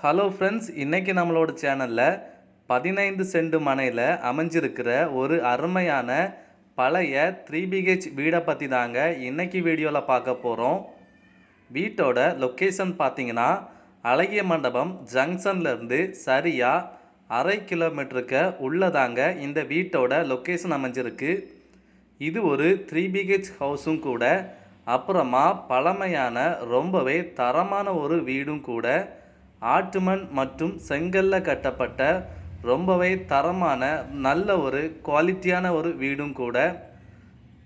Hello friends, இன்றைக்கி நம்மளோட சேனலில் 15 சென்ட் மனையில் அமைஞ்சிருக்கிற ஒரு அருமையான பழைய 3BH வீடை பற்றி தாங்க இன்றைக்கி வீடியோவில் பார்க்க போகிறோம். வீட்டோட லொக்கேஷன் பார்த்தீங்கன்னா அழகிய மண்டபம் ஜங்ஷன்லேருந்து சரியாக 1/2 கிலோமீட்டருக்கு உள்ளதாங்க இந்த வீட்டோட லொக்கேஷன் அமைஞ்சிருக்கு. இது ஒரு 3BH ஹவுஸும் கூட, அப்புறமா பழமையான ரொம்பவே தரமான ஒரு வீடும் கூட. ஆட்டுமண் மற்றும் செங்கல்ல கட்டப்பட்ட ரொம்பவே தரமான நல்ல ஒரு குவாலிட்டியான ஒரு வீடும் கூட.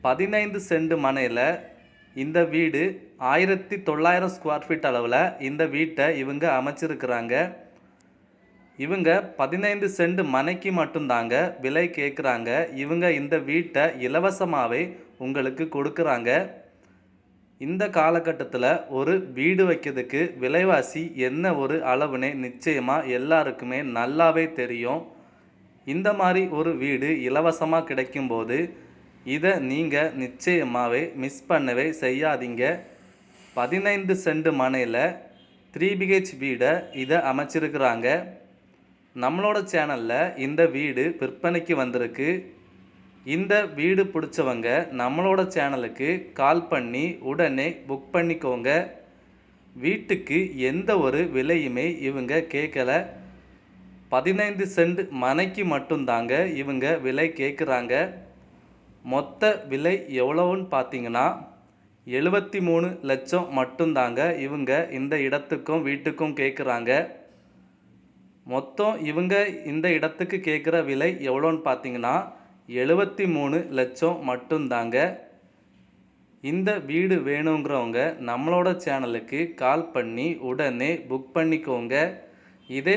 15 சென்ட் மனையில் இந்த வீடு 1900 ஸ்கொயர் ஃபீட் அளவில் இந்த வீட்டை இவங்க அமைச்சிருக்கிறாங்க. இவங்க 15 சென்ட் மனைக்கு மட்டும்தாங்க விலை கேட்குறாங்க. இவங்க இந்த வீட்டை இலவசமாகவே உங்களுக்கு கொடுக்குறாங்க. இந்த காலகட்டத்தில் ஒரு வீடு வைக்கிறதுக்கு விலைவாசி என்ன ஒரு அளவுனே நிச்சயமாக எல்லாருக்குமே நல்லாவே தெரியும். இந்த மாதிரி ஒரு வீடு இலவசமாக கிடைக்கும்போது இதை நீங்கள் நிச்சயமாகவே மிஸ் பண்ணவே செய்யாதீங்க. 15 சென்ட் மனையில் 3BH வீடை இதை அமைச்சிருக்கிறாங்க. நம்மளோட சேனலில் இந்த வீடு விற்பனைக்கு வந்திருக்கு. இந்த வீடு பிடிச்சவங்க நம்மளோட சேனலுக்கு கால் பண்ணி உடனே புக் பண்ணிக்கோங்க. வீட்டுக்கு எந்த ஒரு விலையுமே இவங்க கேட்கல. 15 சென்ட் மனைக்கு மட்டும்தாங்க இவங்க விலை கேட்குறாங்க. மொத்த விலை எவ்வளோன்னு பார்த்தீங்கன்னா 73 லட்சம் மட்டும்தாங்க இவங்க இந்த இடத்துக்கும் வீட்டுக்கும் கேட்குறாங்க. மொத்தம் இவங்க இந்த இடத்துக்கு கேட்குற விலை எவ்வளோன்னு பார்த்தீங்கன்னா 73 லட்சம் மட்டும்தாங்க. இந்த வீடு வேணுங்கிறவங்க நம்மளோட சேனலுக்கு கால் பண்ணி உடனே புக் பண்ணிக்கோங்க. இதே